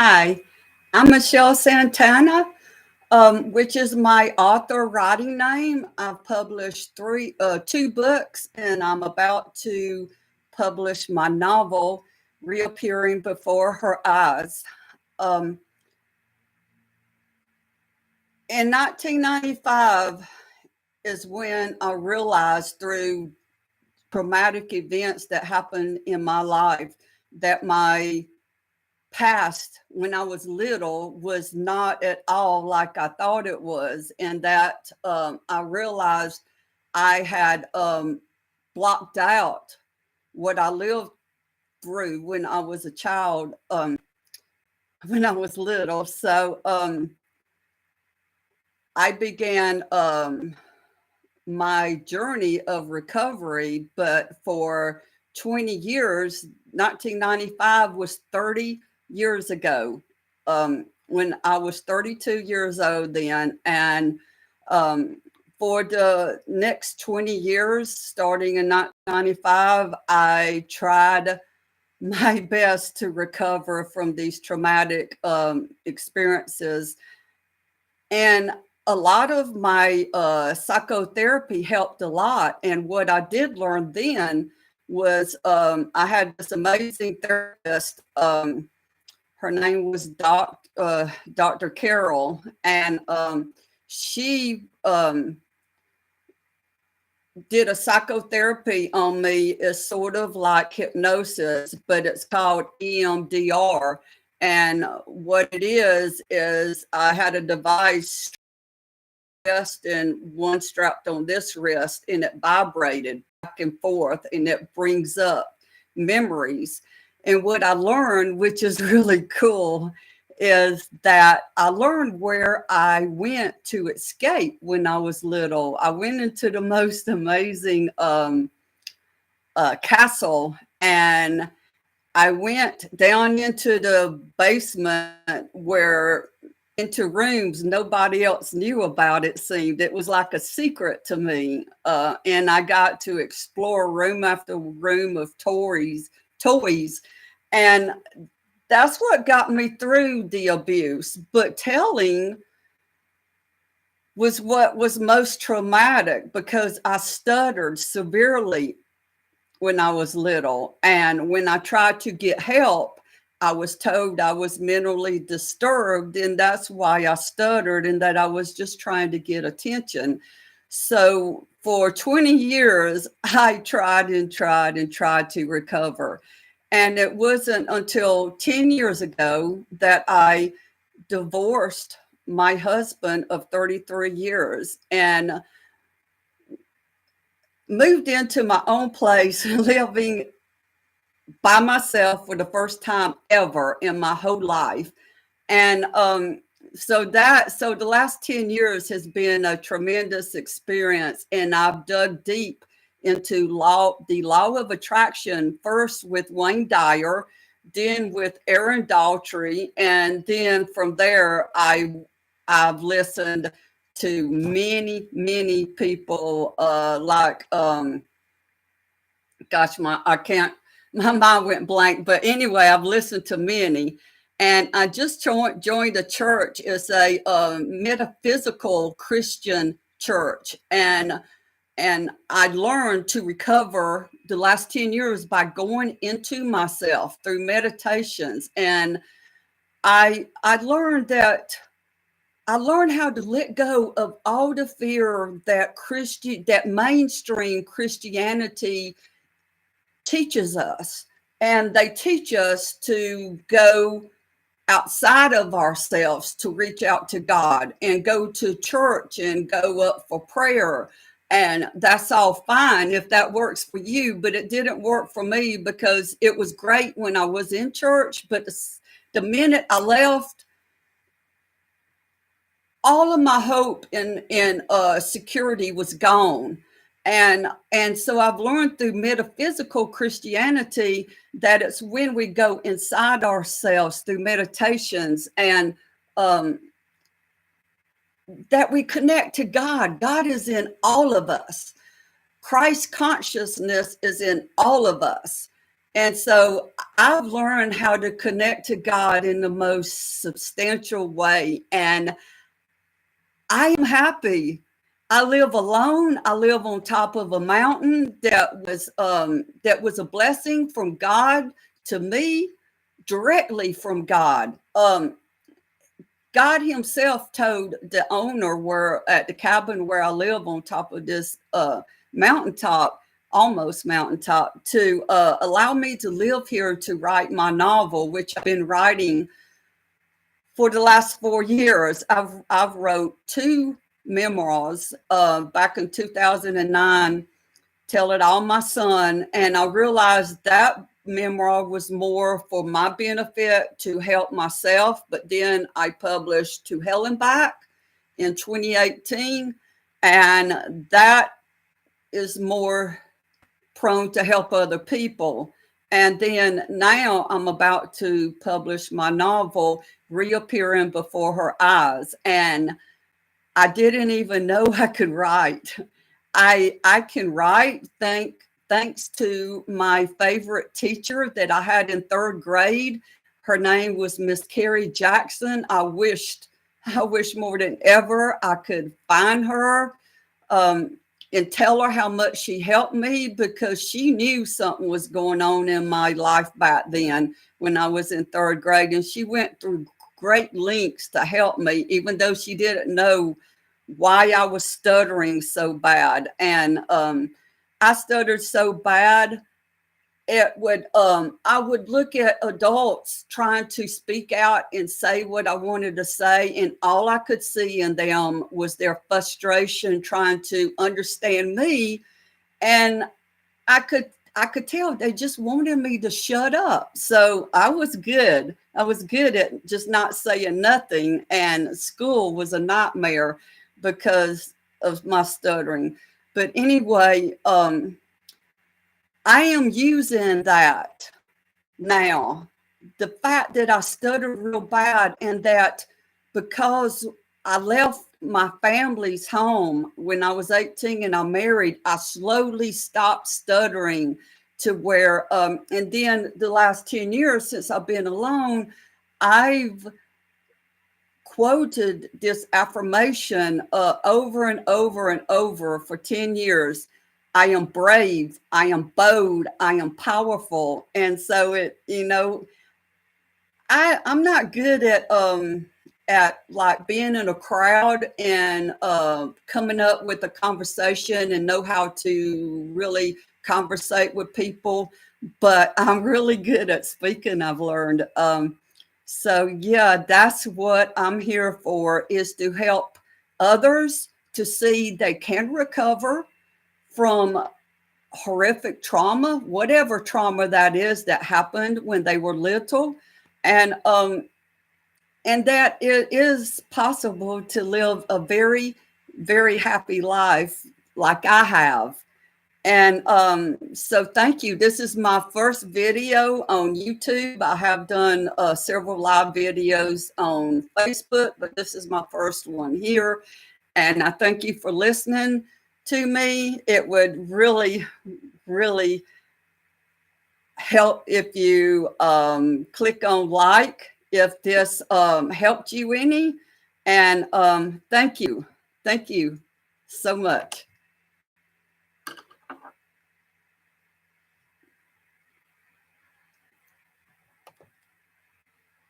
Hi, I'm Michelle Santana, which is my author writing name. I've published two books, and I'm about to publish my novel, Reappearing Before Her Eyes. Um, in 1995 is when I realized through traumatic events that happened in my life that my past when I was little was not at all like I thought it was, and that I realized I had blocked out what I lived through when I was a child, when I was little. So I began my journey of recovery, but for 20 years, 1995 was 30 years ago, when I was 32 years old then. And for the next 20 years, starting in 1995, I tried my best to recover from these traumatic experiences. And a lot of my psychotherapy helped a lot. And what I did learn then was I had this amazing therapist. Her name was Dr. Carol. And she did a psychotherapy on me. Is sort of like hypnosis, but it's called EMDR. And what it is I had a device wrist and one strapped on this wrist, and it vibrated back and forth, and it brings up memories. And what I learned, which is really cool, is that I learned where I went to escape when I was little. I went into the most amazing castle, and I went down into the basement where into rooms nobody else knew about. It seemed it was like a secret to me, and I got to explore room after room of toys, and that's what got me through the abuse. But telling was what was most traumatic because I stuttered severely when I was little. And when I tried to get help, I was told I was mentally disturbed. And that's why I stuttered, and that I was just trying to get attention. So for 20 years, I tried and tried and tried to recover. And it wasn't until 10 years ago that I divorced my husband of 33 years and moved into my own place, living by myself for the first time ever in my whole life. And so the last 10 years has been a tremendous experience. And I've dug deep into the law of attraction, first with Wayne Dyer, then with Aaron Daltrey. And then from there, I've listened to many people, gosh, my mind went blank. But anyway, I've listened to many. And I just joined a church. It's a metaphysical Christian church. And I learned to recover the last 10 years by going into myself through meditations. And I learned how to let go of all the fear that mainstream Christianity teaches us. And they teach us to go outside of ourselves to reach out to God and go to church and go up for prayer. And that's all fine if that works for you, but it didn't work for me because it was great when I was in church. But the minute I left, all of my hope in security was gone. And so I've learned through metaphysical Christianity that it's when we go inside ourselves through meditations and that we connect to God. God is in all of us. Christ consciousness is in all of us. And so I've learned how to connect to God in the most substantial way, and I am happy. I live alone. I live on top of a mountain that was a blessing from God to me, directly from God. God himself told the owner where at the cabin where I live on top of this mountaintop, almost mountaintop, to allow me to live here to write my novel, which I've been writing for the last 4 years. I've wrote two memoirs back in 2009, Tell It All My Son, and I realized that memoir was more for my benefit to help myself, but then I published To Hell and Back in 2018, and that is more prone to help other people. And then now I'm about to publish my novel, Reappearing Before Her Eyes. And I didn't even know I could write. I can write thanks to my favorite teacher that I had in third grade. Her name was Miss Carrie Jackson. I wish more than ever I could find her and tell her how much she helped me, because she knew something was going on in my life back then when I was in third grade. And she went through great lengths to help me, even though she didn't know why I was stuttering so bad. And I stuttered so bad, I would look at adults trying to speak out and say what I wanted to say, and all I could see in them was their frustration trying to understand me. And I could tell they just wanted me to shut up. So I was good. I was good at just not saying nothing, and school was a nightmare because of my stuttering. But anyway, I am using that now. The fact that I stuttered real bad, and that because I left my family's home when I was 18 and I married, I slowly stopped stuttering to where, and then the last 10 years since I've been alone, I've quoted this affirmation over and over and over for 10 years. I am brave, I am bold, I am powerful. And so I'm not good at like being in a crowd and coming up with a conversation and know how to really conversate with people, but I'm really good at speaking, I've learned. So yeah, that's what I'm here for, is to help others to see they can recover from horrific trauma, whatever trauma that is that happened when they were little, and that it is possible to live a very, very happy life like I have. And so thank you. This is my first video on YouTube. I have done several live videos on Facebook, but this is my first one here. And I thank you for listening to me. It would really, really help if you click on like, if this helped you any. And thank you. Thank you so much.